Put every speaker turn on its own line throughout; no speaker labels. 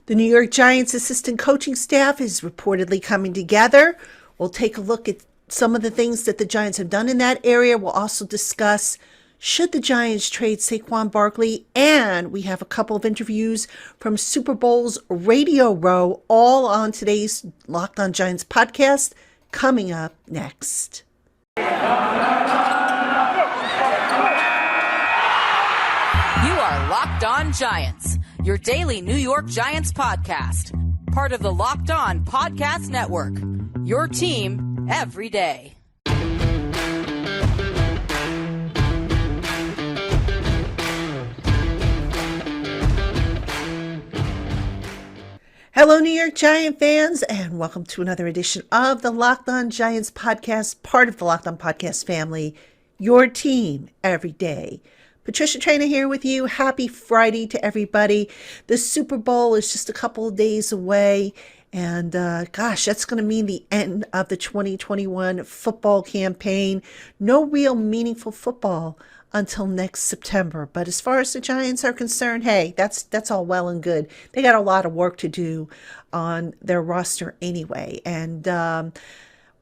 The New York Giants assistant coaching staff is reportedly coming together. We'll take a look at some of the things that the Giants have done in that area. We'll also discuss, should the Giants trade Saquon Barkley? And we have a couple of interviews from Super Bowl's Radio Row, all on today's LockedOn Giants podcast, coming up next.
You are Locked On Giants, your daily New York Giants podcast, part of the Locked On Podcast Network, your team every day.
Hello, New York Giant fans, and welcome to another edition of the Locked On Giants podcast, part of the Locked On Podcast family, your team every day. Patricia Traina here with you. Happy Friday to everybody. The Super Bowl is just a couple of days away, and gosh, that's going to mean the end of the 2021 football campaign. No real meaningful football until next September. But as far as the Giants are concerned, hey, that's all well and good. They got a lot of work to do on their roster anyway. And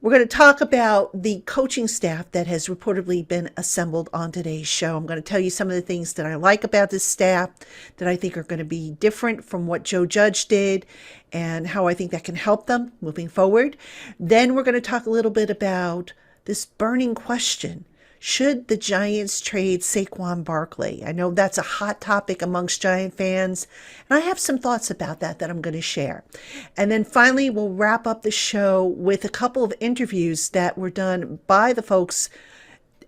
we're going to talk about the coaching staff that has reportedly been assembled on today's show. I'm going to tell you some of the things that I like about this staff that I think are going to be different from what Joe Judge did and how I think that can help them moving forward. Then we're going to talk a little bit about this burning question. Should the Giants trade Saquon Barkley? I know that's a hot topic amongst Giant fans, and I have some thoughts about that I'm going to share. And then finally, we'll wrap up the show with a couple of interviews that were done by the folks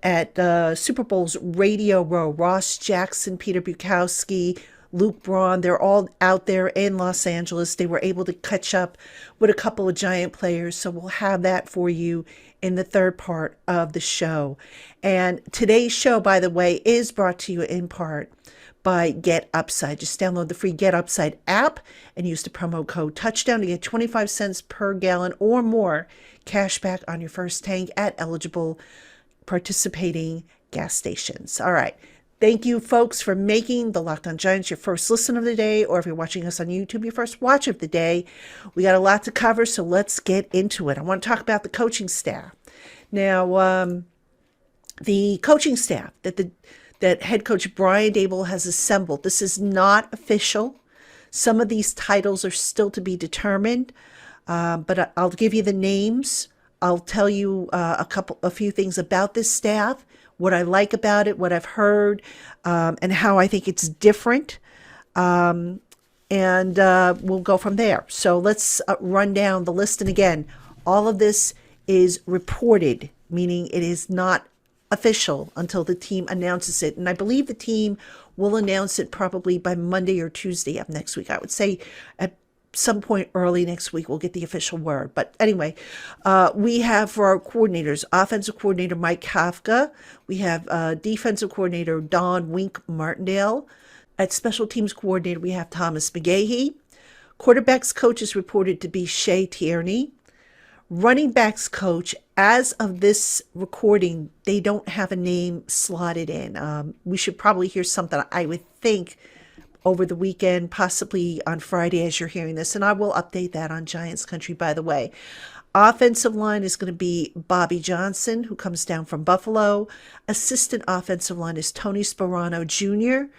at Super Bowl's Radio Row. Ross Jackson, Peter Bukowski, Luke Braun, they're all out there in Los Angeles. They were able to catch up with a couple of Giant players, so we'll have that for you in the third part of the show. And today's show, by the way, is brought to you in part by Get Upside. Just download the free Get Upside app and use the promo code Touchdown to get 25 cents per gallon or more cash back on your first tank at eligible participating gas stations. All right. Thank you, folks, for making the Locked On Giants your first listen of the day, or if you're watching us on YouTube, your first watch of the day. We got a lot to cover, so let's get into it. I want to talk about the coaching staff. Now, the coaching staff that head coach Brian Daboll has assembled, this is not official. Some of these titles are still to be determined, but I'll give you the names. I'll tell you a few things about this staff, what I like about it, what I've heard, and how I think it's different. And we'll go from there. So let's run down the list. And again, all of this is reported, meaning it is not official until the team announces it. And I believe the team will announce it probably by Monday or Tuesday of next week. I would say at some point early next week, we'll get the official word. But anyway, we have for our coordinators, offensive coordinator Mike Kafka. We have defensive coordinator Don Wink Martindale. At special teams coordinator, we have Thomas McGahee. Quarterbacks coach is reported to be Shea Tierney. Running backs coach, as of this recording, they don't have a name slotted in. We should probably hear something, I would think, over the weekend, possibly on Friday as you're hearing this. And I will update that on Giants Country, by the way. Offensive line is going to be Bobby Johnson, who comes down from Buffalo. Assistant offensive line is Tony Sperano Jr.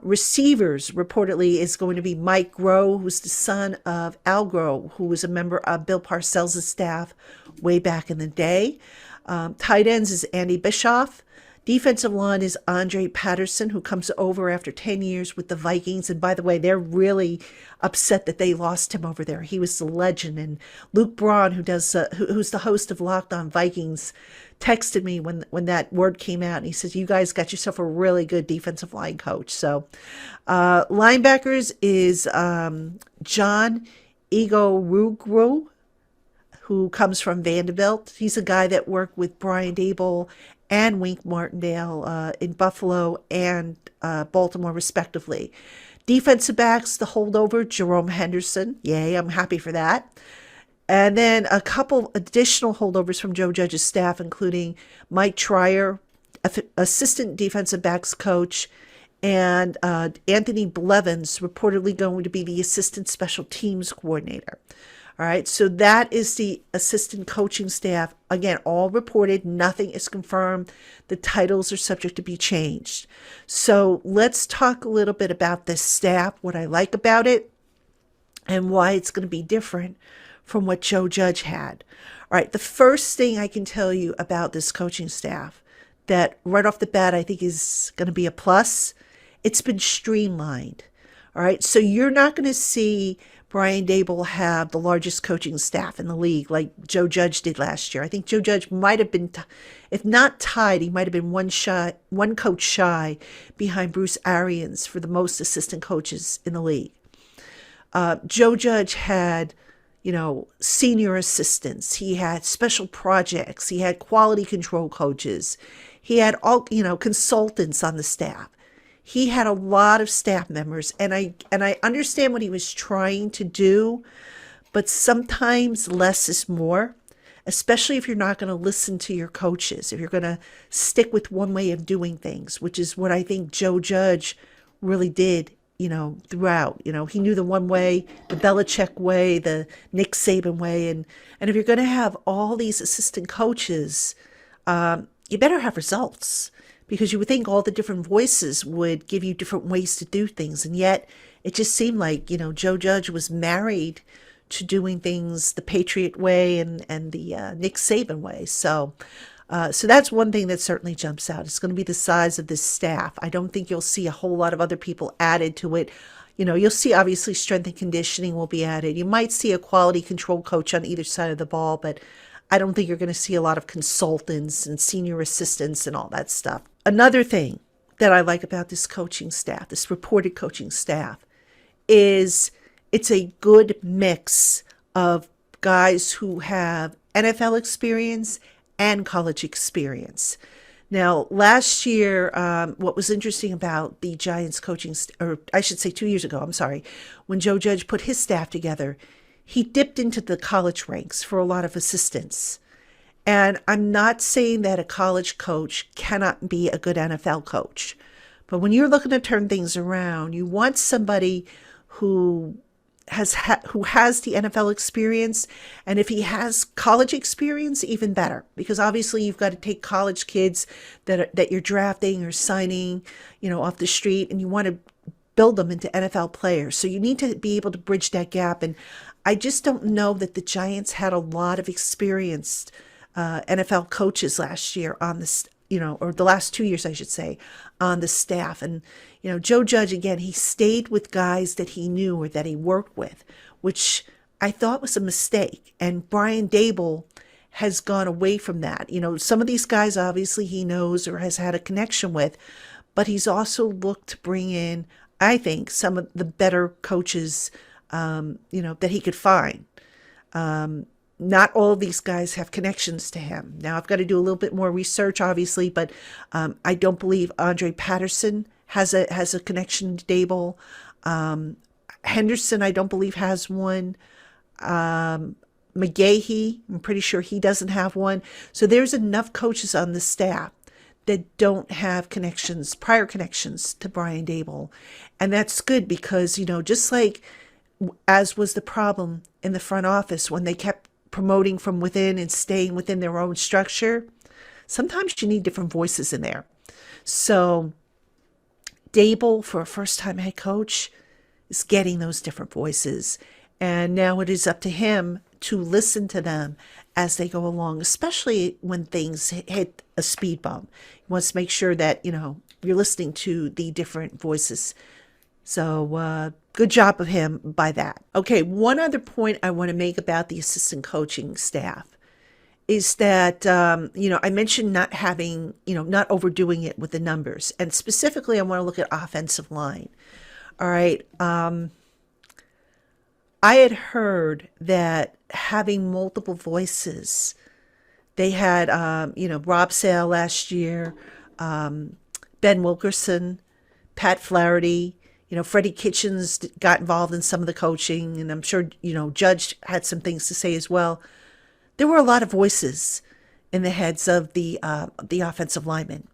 Receivers, reportedly, is going to be Mike Groh, who's the son of Al Groh, who was a member of Bill Parcells' staff way back in the day. Tight ends is Andy Bischoff. Defensive line is Andre Patterson, who comes over after 10 years with the Vikings. And by the way, they're really upset that they lost him over there. He was the legend. And Luke Braun, who's the host of Locked On Vikings, texted me when that word came out. And he says, you guys got yourself a really good defensive line coach. So linebackers is John Igorugru, who comes from Vanderbilt. He's a guy that worked with Brian Daboll and Wink Martindale in Buffalo and Baltimore, respectively. Defensive backs, the holdover, Jerome Henderson. Yay, I'm happy for that. And then a couple additional holdovers from Joe Judge's staff, including Mike Trier, assistant defensive backs coach, and Anthony Blevins reportedly going to be the assistant special teams coordinator. All right, so that is the assistant coaching staff. Again, all reported, nothing is confirmed. The titles are subject to be changed. So let's talk a little bit about this staff, what I like about it, and why it's going to be different from what Joe Judge had. All right, the first thing I can tell you about this coaching staff that right off the bat I think is going to be a plus, it's been streamlined. All right, so you're not going to see Brian Daboll have the largest coaching staff in the league like Joe Judge did last year. I think Joe Judge might have been, if not tied, he might have been one coach shy behind Bruce Arians for the most assistant coaches in the league. Joe Judge had, senior assistants. He had special projects. He had quality control coaches. He had all, consultants on the staff. He had a lot of staff members, and I understand what he was trying to do, but sometimes less is more, especially if you're not going to listen to your coaches, if you're going to stick with one way of doing things, which is what I think Joe Judge really did, throughout. He knew the one way, the Belichick way, the Nick Saban way, and if you're going to have all these assistant coaches, you better have results. Because you would think all the different voices would give you different ways to do things. And yet it just seemed like, Joe Judge was married to doing things the Patriot way and the Nick Saban way. So that's one thing that certainly jumps out. It's going to be the size of this staff. I don't think you'll see a whole lot of other people added to it. You'll see obviously strength and conditioning will be added. You might see a quality control coach on either side of the ball, but I don't think you're going to see a lot of consultants and senior assistants and all that stuff. Another thing that I like about this coaching staff, this reported coaching staff, is it's a good mix of guys who have NFL experience and college experience. Now, last year, what was interesting about the Giants coaching, or I should say 2 years ago, when Joe Judge put his staff together, he dipped into the college ranks for a lot of assistants. And I'm not saying that a college coach cannot be a good NFL coach. But when you're looking to turn things around, you want somebody who has the NFL experience. And if he has college experience, even better. Because obviously you've got to take college kids that you're drafting or signing, off the street, and you want to build them into NFL players. So you need to be able to bridge that gap. And I just don't know that the Giants had a lot of experienced NFL coaches last year on this, or the last 2 years, I should say, on the staff. And, Joe Judge, again, he stayed with guys that he knew or that he worked with, which I thought was a mistake. And Brian Daboll has gone away from that. Some of these guys, obviously, he knows or has had a connection with, but he's also looked to bring in, I think, some of the better coaches, that he could find. Not all of these guys have connections to him. Now, I've got to do a little bit more research, obviously, but I don't believe Andre Patterson has a connection to Daboll. Henderson, I don't believe, has one. McGahee, I'm pretty sure he doesn't have one. So there's enough coaches on the staff that don't have prior connections to Brian Daboll. And that's good because, just like as was the problem in the front office when they kept promoting from within and staying within their own structure, sometimes you need different voices in there. So Daboll, for a first-time head coach, is getting those different voices. And now it is up to him to listen to them as they go along, especially when things hit a speed bump. He wants to make sure that, you're listening to the different voices. So good job of him by that. Okay, one other point I want to make about the assistant coaching staff is that, I mentioned not having, not overdoing it with the numbers. And specifically, I want to look at offensive line. All right. I had heard that having multiple voices, they had, Rob Sale last year, Ben Wilkerson, Pat Flaherty, Freddie Kitchens got involved in some of the coaching, and I'm sure, Judge had some things to say as well. There were a lot of voices in the heads of the offensive linemen.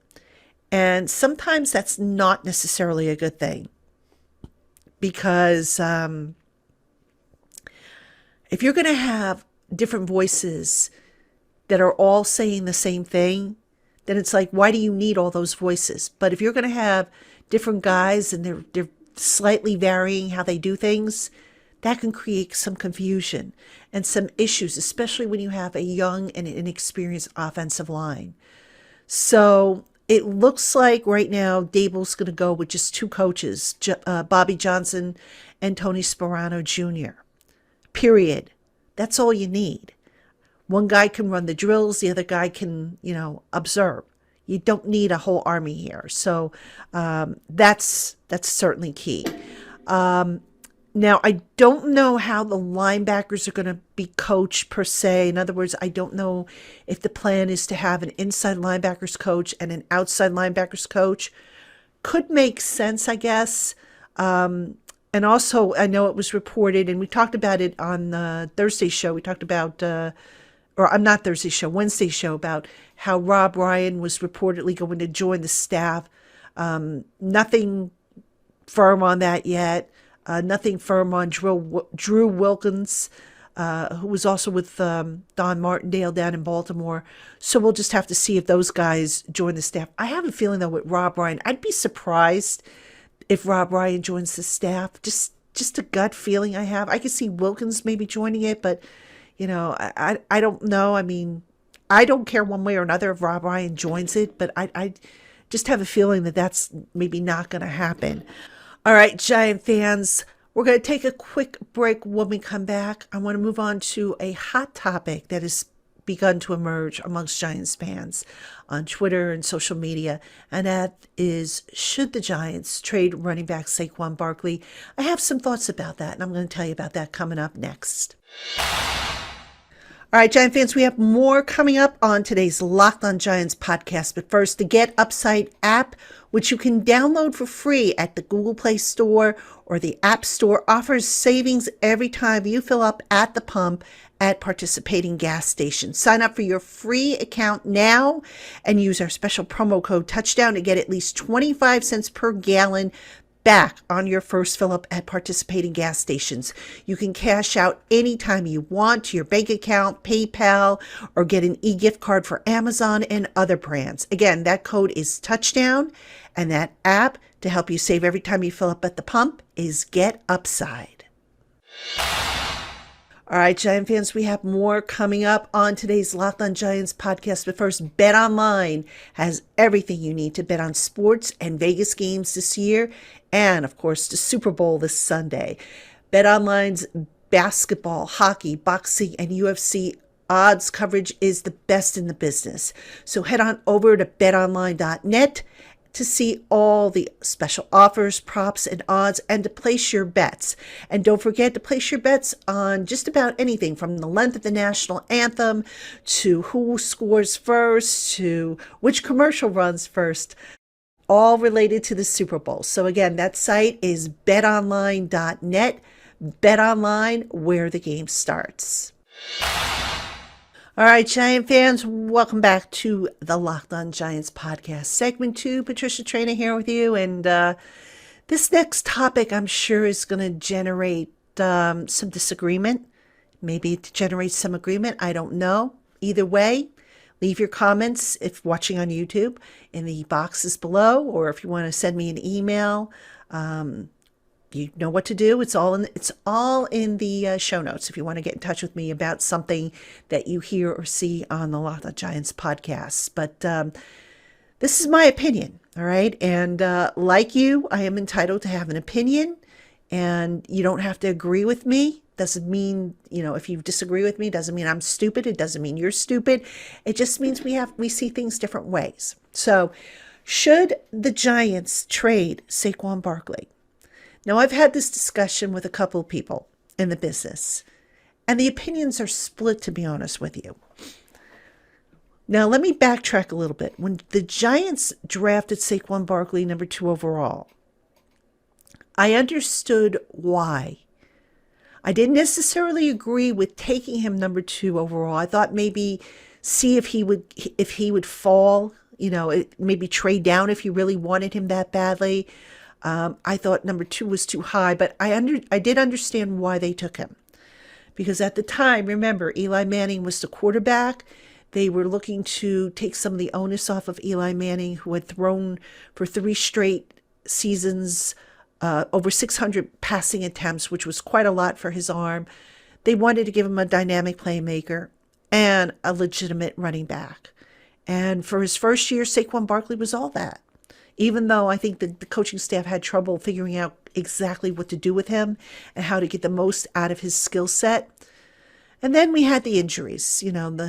And sometimes that's not necessarily a good thing because if you're going to have different voices that are all saying the same thing, then it's like, why do you need all those voices? But if you're going to have different guys and they're slightly varying how they do things, that can create some confusion and some issues, especially when you have a young and inexperienced offensive line. So it looks like right now Dable's going to go with just two coaches, Bobby Johnson and Tony Sparano Jr. Period. That's all you need. One guy can run the drills, the other guy can, observe. You don't need a whole army here. So that's certainly key. Now, I don't know how the linebackers are going to be coached per se. In other words, I don't know if the plan is to have an inside linebackers coach and an outside linebackers coach. Could make sense, I guess. And also, I know it was reported, and we talked about it on the Thursday show. We talked about, not Thursday show, Wednesday show, about how Rob Ryan was reportedly going to join the staff. Nothing firm on that yet. Nothing firm on Drew Wilkins, who was also with Don Martindale down in Baltimore. So we'll just have to see if those guys join the staff. I have a feeling, though, with Rob Ryan, I'd be surprised if Rob Ryan joins the staff. Just a gut feeling I have. I could see Wilkins maybe joining it, but, I don't know. I mean, I don't care one way or another if Rob Ryan joins it, but I just have a feeling that that's maybe not going to happen. All right, Giant fans, we're going to take a quick break. When we come back, I want to move on to a hot topic that has begun to emerge amongst Giants fans on Twitter and social media, and that is, should the Giants trade running back Saquon Barkley? I have some thoughts about that, and I'm going to tell you about that coming up next. All right, Giant fans, we have more coming up on today's Locked On Giants podcast. But first, the Get Upside app, which you can download for free at the Google Play Store or the App Store, offers savings every time you fill up at the pump at participating gas stations. Sign up for your free account now and use our special promo code Touchdown to get at least 25 cents per gallon back on your first fill up at participating gas stations. You can cash out anytime you want to your bank account, PayPal, or get an e-gift card for Amazon and other brands. Again, that code is Touchdown, and that app to help you save every time you fill up at the pump is Get Upside. All right, Giant fans, we have more coming up on today's Locked On Giants podcast. But first, BetOnline has everything you need to bet on sports and Vegas games this year, and of course, the Super Bowl this Sunday. BetOnline's basketball, hockey, boxing, and UFC odds coverage is the best in the business. So head on over to betonline.net to see all the special offers, props, and odds, and to place your bets. And don't forget to place your bets on just about anything from the length of the national anthem to who scores first to which commercial runs first, all related to the Super Bowl. So again, that site is betonline.net. BetOnline, where the game starts. All right, Giant fans, welcome back to the Locked On Giants podcast. Segment 2, Patricia Traina here with you. And this next topic, I'm sure, is going to generate some disagreement. Maybe to generate some agreement. I don't know. Either way, leave your comments, if watching on YouTube, in the boxes below. Or if you want to send me an email, you know what to do. It's all in the show notes if you want to get in touch with me about something that you hear or see on the Locked On Giants podcast. But this is my opinion, all right? And like you, I am entitled to have an opinion, and you don't have to agree with me. Doesn't mean, if you disagree with me, doesn't mean I'm stupid. It doesn't mean you're stupid. It just means we see things different ways. So, should the Giants trade Saquon Barkley? Now, I've had this discussion with a couple of people in the business, and the opinions are split, to be honest with you. Now, let me backtrack a little bit. When the Giants drafted Saquon Barkley, number 2 overall, I understood why. I didn't necessarily agree with taking him number 2 overall. I thought maybe see if he would fall maybe trade down if you really wanted him that badly. I thought number 2 was too high, but I did understand why they took him. Because at the time, remember, Eli Manning was the quarterback. They were looking to take some of the onus off of Eli Manning, who had thrown for 3 straight seasons, over 600 passing attempts, which was quite a lot for his arm. They wanted to give him a dynamic playmaker and a legitimate running back. And for his first year, Saquon Barkley was all that. Even though I think the coaching staff had trouble figuring out exactly what to do with him and how to get the most out of his skill set. And then we had the injuries, the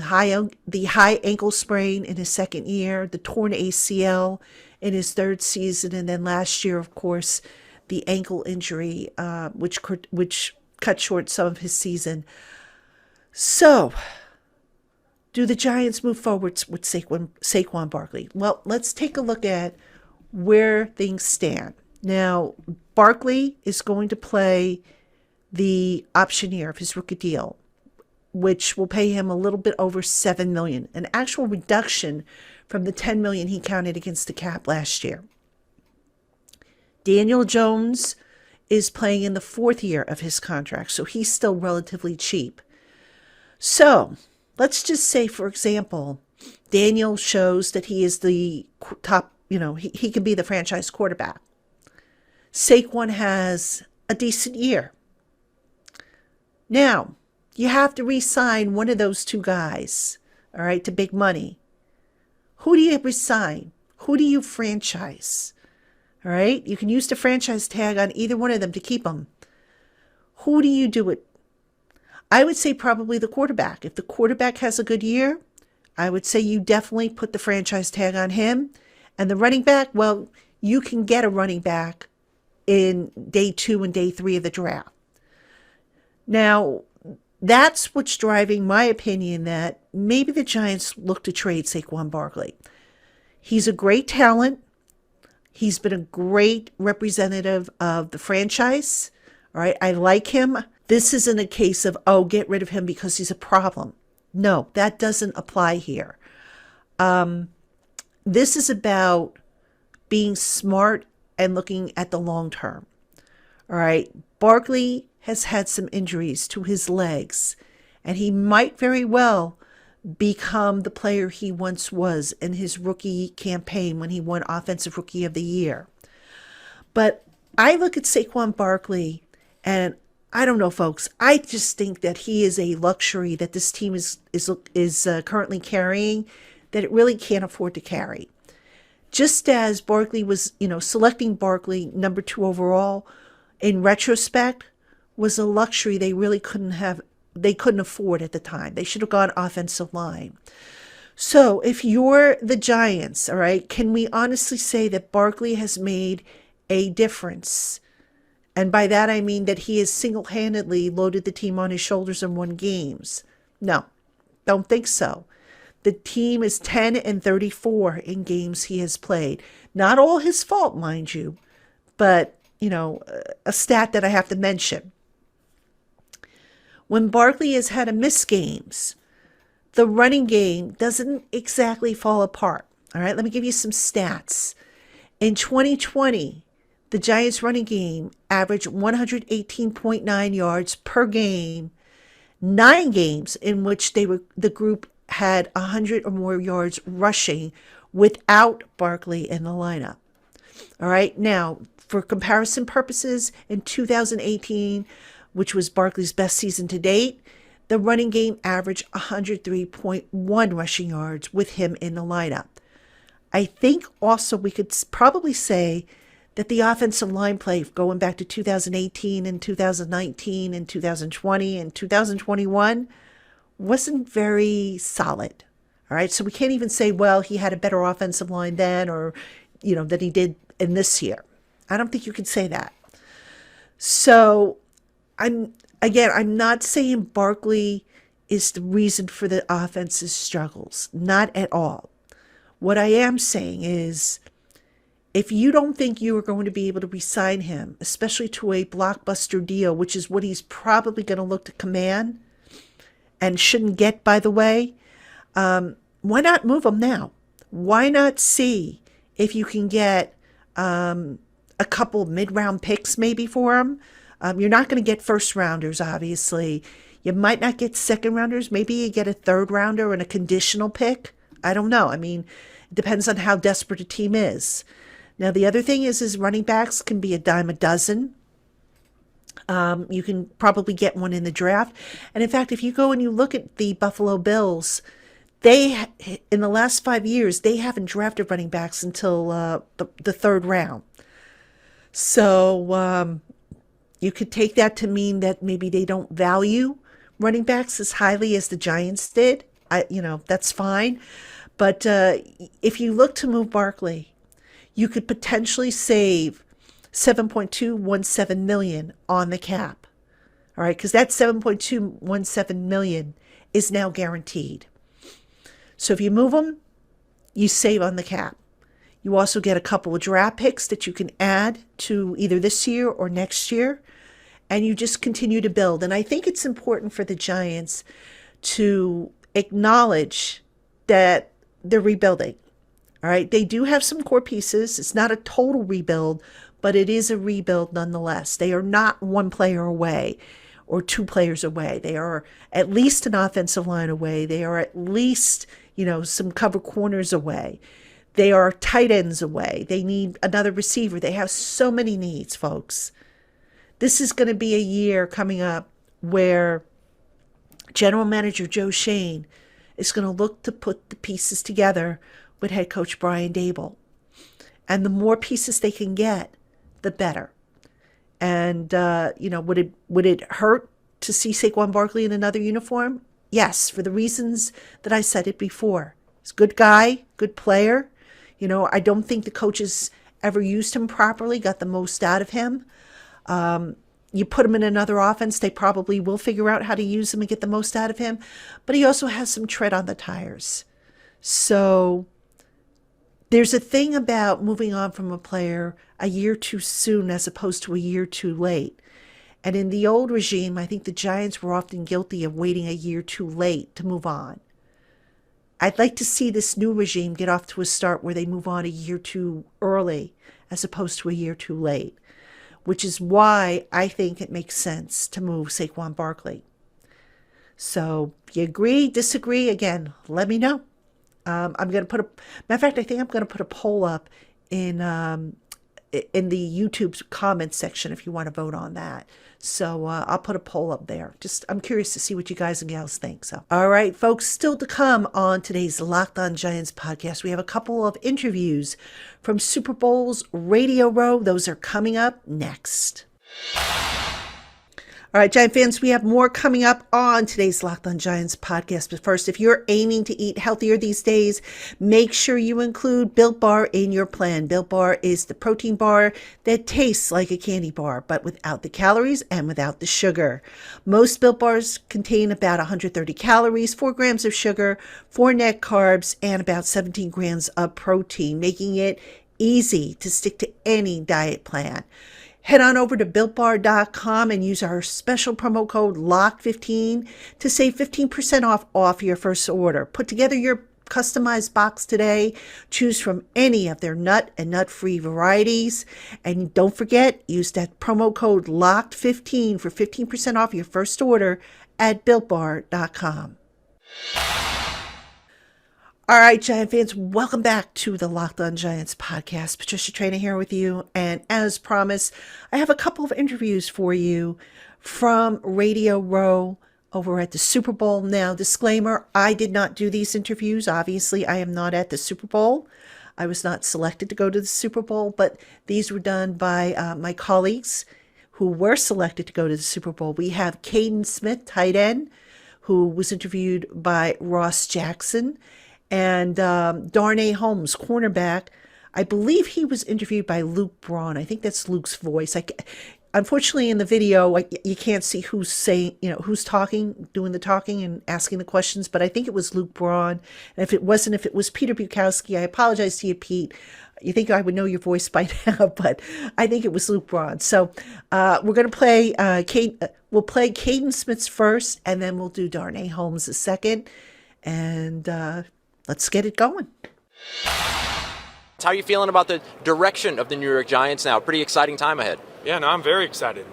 high ankle sprain in his second year, the torn ACL in his third season, and then last year, of course, the ankle injury, which cut short some of his season. So, do the Giants move forward with Saquon Barkley? Well, let's take a look at where things stand. Now, Barkley is going to play the option year of his rookie deal, which will pay him a little bit over $7 million, an actual reduction from the $10 million he counted against the cap last year. Daniel Jones is playing in the 4th year of his contract, so he's still relatively cheap. So, let's just say, for example, Daniel shows that he is the top, he can be the franchise quarterback. Saquon has a decent year. Now, you have to re-sign one of those 2 guys, all right, to big money. Who do you re-sign? Who do you franchise? All right, you can use the franchise tag on either one of them to keep them. Who do you do it? I would say probably the quarterback. If the quarterback has a good year, I would say you definitely put the franchise tag on him. And the running back, well, you can get a running back in day 2 and day 3 of the draft. Now, that's what's driving my opinion that maybe the Giants look to trade Saquon Barkley. He's a great talent. He's been a great representative of the franchise. All right, I like him. This isn't a case of, get rid of him because he's a problem. No, that doesn't apply here. This is about being smart and looking at the long term. All right, Barkley has had some injuries to his legs, and he might very well become the player he once was in his rookie campaign when he won Offensive Rookie of the Year. But I look at Saquon Barkley, and I don't know, folks. I just think that he is a luxury that this team is currently carrying that it really can't afford to carry. Just as Barkley was, selecting Barkley number 2 overall, in retrospect, was a luxury they really couldn't afford at the time. They should have gone offensive line. So if you're the Giants, all right, can we honestly say that Barkley has made a difference? And by that I mean that he has single-handedly loaded the team on his shoulders and won games. No, don't think so. The team is 10-34 in games he has played. Not all his fault, mind you, but, a stat that I have to mention. When Barkley has had to miss games, the running game doesn't exactly fall apart. All right, let me give you some stats. In 2020, the Giants running game averaged 118.9 yards per game, 9 games in which the group had 100 or more yards rushing without Barkley in the lineup. All right, now, for comparison purposes, in 2018, which was Barkley's best season to date, the running game averaged 103.1 rushing yards with him in the lineup. I think also we could probably say that the offensive line play going back to 2018 and 2019 and 2020 and 2021 wasn't very solid. All right, so we can't even say, well, he had a better offensive line then or, than he did in this year. I don't think you can say that. So I'm not saying Barkley is the reason for the offense's struggles. Not at all. What I am saying is, if you don't think you are going to be able to re-sign him, especially to a blockbuster deal, which is what he's probably going to look to command and shouldn't get, by the way, why not move him now? Why not see if you can get a couple mid-round picks maybe for them? You're not going to get first rounders, obviously. You might not get second rounders. Maybe you get a third rounder and a conditional pick. I don't know. I mean, it depends on how desperate a team is. Now, the other thing is running backs can be a dime a dozen. You can probably get one in the draft. And in fact, if you go and you look at the Buffalo Bills, they, in the last 5 years, they haven't drafted running backs until the third round. So you could take that to mean that maybe they don't value running backs as highly as the Giants did. That's fine. But if you look to move Barkley, you could potentially save $7.217 million on the cap. All right, because that $7.217 million is now guaranteed. So if you move them, you save on the cap. You also get a couple of draft picks that you can add to either this year or next year, and you just continue to build. And I think it's important for the Giants to acknowledge that they're rebuilding. All right, they do have some core pieces. It's not a total rebuild, but it is a rebuild nonetheless. They are not one player away or two players away. They are at least an offensive line away. They are at least, some cover corners away. They are tight ends away. They need another receiver. They have so many needs, folks. This is going to be a year coming up where General Manager Joe Shane is going to look to put the pieces together with head coach Brian Daboll. And the more pieces they can get, the better. And, would it hurt to see Saquon Barkley in another uniform? Yes, for the reasons that I said it before. He's a good guy, good player. I don't think the coaches ever used him properly, got the most out of him. You put him in another offense, they probably will figure out how to use him and get the most out of him. But he also has some tread on the tires. So there's a thing about moving on from a player a year too soon as opposed to a year too late. And in the old regime, I think the Giants were often guilty of waiting a year too late to move on. I'd like to see this new regime get off to a start where they move on a year too early as opposed to a year too late, which is why I think it makes sense to move Saquon Barkley. So, you agree, disagree? Again, let me know. I'm going to matter of fact, I think I'm going to put a poll up in the YouTube comments section if you want to vote on that. So I'll put a poll up there. I'm curious to see what you guys and gals think. So, all right, folks, still to come on today's Locked On Giants podcast, we have a couple of interviews from Super Bowl's Radio Row. Those are coming up next. All right, Giant fans, we have more coming up on today's Locked On Giants podcast. But first, if you're aiming to eat healthier these days, make sure you include Built Bar in your plan. Built Bar is the protein bar that tastes like a candy bar, but without the calories and without the sugar. Most Built Bars contain about 130 calories, 4 grams of sugar, 4 net carbs, and about 17 grams of protein, making it easy to stick to any diet plan. Head on over to BuiltBar.com and use our special promo code LOCK15 to save 15% off your first order. Put together your customized box today. Choose from any of their nut and nut-free varieties. And don't forget, use that promo code LOCKed15 for 15% off your first order at BuiltBar.com. All right, Giant fans, welcome back to the Locked On Giants podcast. Patricia Traina here with you. And as promised, I have a couple of interviews for you from Radio Row over at the Super Bowl. Now, disclaimer, I did not do these interviews. Obviously, I am not at the Super Bowl. I was not selected to go to the Super Bowl, but these were done by my colleagues who were selected to go to the Super Bowl. We have Caden Smith, tight end, who was interviewed by Ross Jackson. And Darnay Holmes, cornerback, I believe he was interviewed by Luke Braun. I think that's Luke's voice. Unfortunately, in the video, you can't see who's saying, who's talking, doing the talking and asking the questions. But I think it was Luke Braun. And if it was Peter Bukowski, I apologize to you, Pete. You think I would know your voice by now, but I think it was Luke Braun. So we're going to play we'll play Caden Smith's first, and then we'll do Darnay Holmes' second. And let's get it going.
How are you feeling about the direction of the New York Giants now? Pretty exciting time ahead.
Yeah, no, I'm very excited.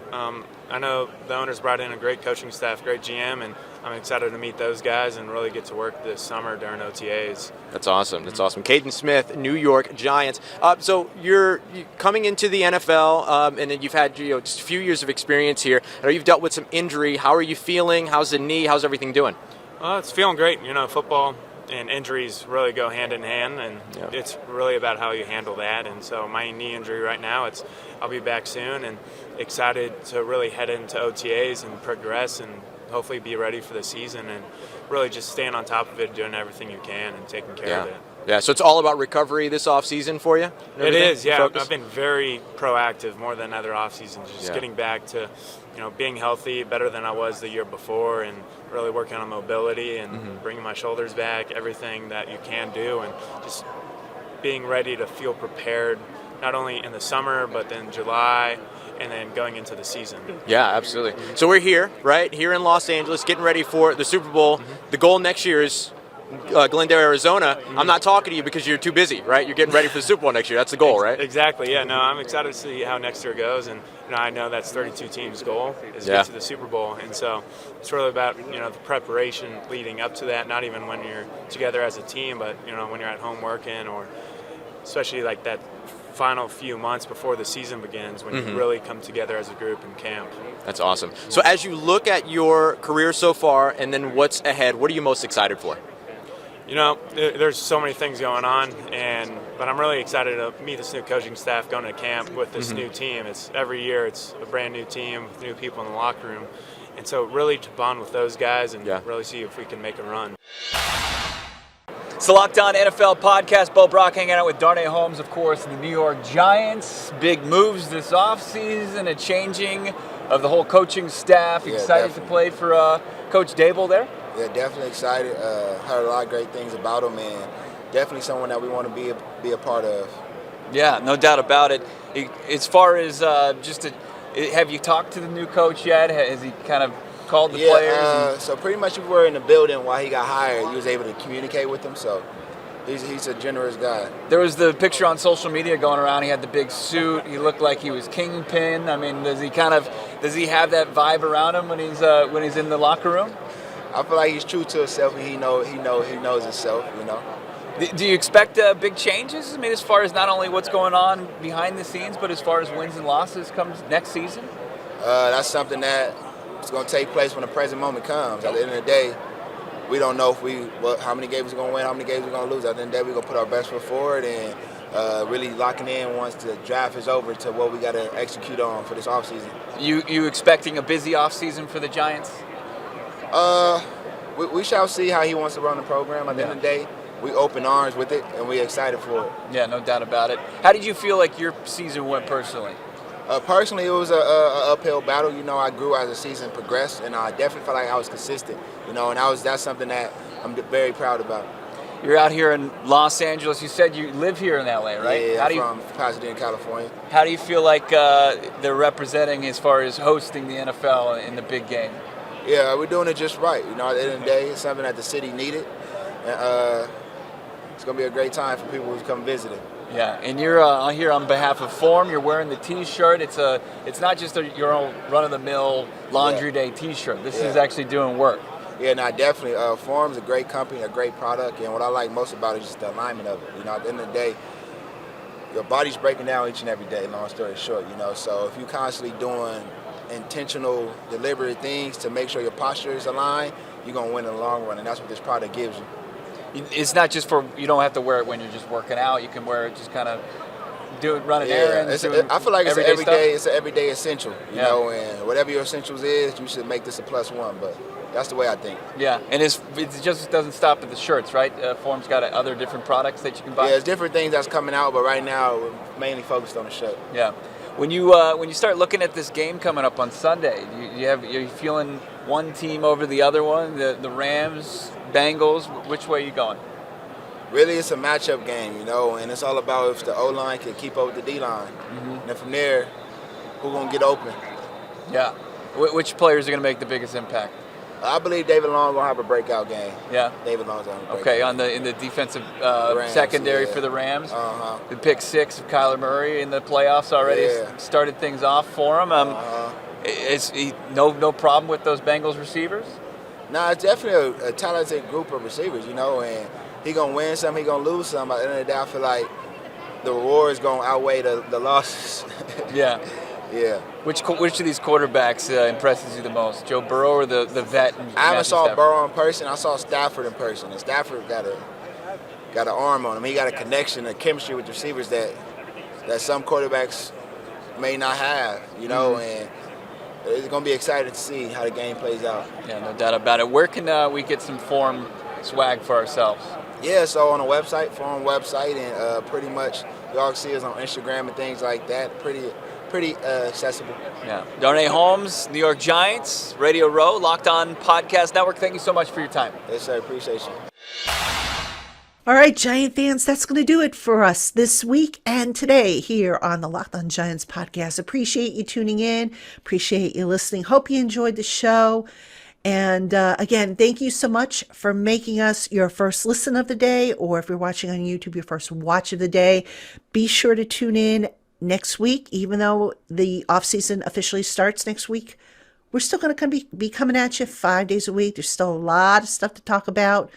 I know the owners brought in a great coaching staff, great GM, and I'm excited to meet those guys and really get to work this summer during OTAs.
That's awesome. That's awesome. Caden Smith, New York Giants. So you're coming into the NFL, and then you've had just a few years of experience here. I know you've dealt with some injury. How are you feeling? How's the knee? How's everything doing?
It's feeling great. Football and injuries really go hand in hand, and it's really about how you handle that. And so my knee injury right now, I'll be back soon, and excited to really head into OTAs and progress and hopefully be ready for the season, and really just staying on top of it, doing everything you can and taking care of it.
Yeah, so it's all about recovery this offseason for you?
It is, yeah. I've been very proactive, more than other off seasons, just getting back to being healthy, better than I was the year before, and really working on mobility and bringing my shoulders back, everything that you can do, and just being ready to feel prepared, not only in the summer, but then July, and then going into the season.
Yeah, absolutely. So we're here, right, here in Los Angeles, getting ready for the Super Bowl. The goal next year is Glendale, Arizona. I'm not talking to you because you're too busy, right? You're getting ready for the Super Bowl next year. That's the goal, right?
Exactly, yeah. No, I'm excited to see how next year goes, and I know that's 32 teams' goal is to get to the Super Bowl, and so it's really about the preparation leading up to that. Not even when you're together as a team, but when you're at home working, or especially like that final few months before the season begins, when you really come together as a group in camp.
That's awesome. So as you look at your career so far, and then what's ahead, what are you most excited for?
There's so many things going on, but I'm really excited to meet this new coaching staff, going to camp with this new team. Every year it's a brand new team with new people in the locker room, and so really to bond with those guys and really see if we can make a run.
It's the LockedOn NFL podcast. Bo Brock hanging out with Darnay Holmes, of course, the New York Giants. Big moves this offseason, a changing of the whole coaching staff. Excited to play for Coach Dable there?
Yeah, definitely excited. Heard a lot of great things about him, and definitely someone that we want to be a part of.
Yeah, no doubt about it. As far as have you talked to the new coach yet? Has he kind of called the players?
So pretty much we were in the building while he got hired. He was able to communicate with them, so he's a generous guy.
There was the picture on social media going around. He had the big suit. He looked like he was kingpin. I mean, does he have that vibe around him when he's in the locker room?
I feel like he's true to himself, and he knows himself.
Do you expect big changes? I mean, as far as not only what's going on behind the scenes, but as far as wins and losses comes next season?
That's something that is going to take place when the present moment comes. At the end of the day, we don't know how many games we're going to win, how many games we're going to lose. At the end of the day, we're going to put our best foot forward and really locking in once the draft is over to what we got to execute on for this offseason.
You expecting a busy offseason for the Giants?
We shall see how he wants to run the program. At the end of the day, we open arms with it, and we're excited for it.
Yeah, no doubt about it. How did you feel like your season went personally?
Personally, it was an uphill battle. I grew as the season progressed, and I definitely felt like I was consistent. And that's something that I'm very proud about.
You're out here in Los Angeles. You said you live here in LA, right?
Yeah, I'm from Pasadena, California.
How do you feel like they're representing as far as hosting the NFL in the big game?
Yeah, we're doing it just right. At the end of the day, it's something that the city needed. And it's going to be a great time for people who come visiting.
Yeah, and you're here on behalf of Form. You're wearing the T-shirt. It's not just your own run-of-the-mill laundry day T-shirt. This is actually doing work.
Yeah, definitely. Form's a great company, a great product, and what I like most about it is just the alignment of it. At the end of the day, your body's breaking down each and every day, long story short, So if you're constantly doing intentional, deliberate things to make sure your posture is aligned, you're going to win in the long run, and that's what this product gives you.
It's not just you don't have to wear it when you're just working out. You can wear it just kind of running errands.
I feel like it's an everyday essential,
you
know, and whatever your essentials is, you should make this a +1, but that's the way I think.
Yeah, and it just doesn't stop at the shirts, right? Form's got other different products that you can buy.
Yeah, there's different things that's coming out, but right now we're mainly focused on the shirt.
Yeah. When you start looking at this game coming up on Sunday, you're feeling one team over the other one, the Rams, Bengals. Which way are you going?
Really, it's a matchup game, and it's all about if the O-line can keep up with the D-line. Mm-hmm. And then from there, who's going to get open?
Yeah. Which players are going to make the biggest impact?
I believe David Long gonna have a breakout game.
Yeah.
David Long's gonna have a
Okay,
breakout
in the defensive
Rams,
secondary
yeah.
for the Rams.
Uh-huh.
The pick 6 of Kyler Murray in the playoffs already
Yeah.
started things off for him. Is he no problem with those Bengals receivers?
Nah, it's definitely a talented group of receivers, you know, and he gonna win some, he gonna lose some. At the end of the day, I feel like the rewards gonna outweigh the losses.
Yeah.
Yeah.
Which of these quarterbacks impresses you the most, Joe Burrow or the vet?
I haven't saw
Stafford?
Burrow in person. I saw Stafford in person, and Stafford got an arm on him. He got a connection, a chemistry with receivers that some quarterbacks may not have, you know, and it's going to be exciting to see how the game plays out.
Yeah, no doubt about it. Where can we get some Forum swag for ourselves?
Yeah, so on the website, Forum website, and pretty much y'all can see us on Instagram and things like that. Pretty accessible.
Yeah. Darnay Holmes, New York Giants, Radio Row, Locked On Podcast Network. Thank you so much for your time.
Yes, sir. Appreciate you.
All right, Giant fans, that's going to do it for us this week and today here on the Locked On Giants podcast. Appreciate you tuning in. Appreciate you listening. Hope you enjoyed the show. And again, thank you so much for making us your first listen of the day, or if you're watching on YouTube, your first watch of the day. Be sure to tune in next week, even though the off season officially starts next week. We're still going to be coming at you 5 days a week. There's still a lot of stuff to talk about,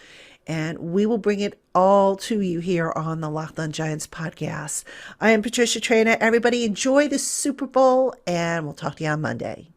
and we will bring it all to you here on the Locked On Giants podcast. I am Patricia Traina. Everybody enjoy the Super Bowl, and we'll talk to you on Monday.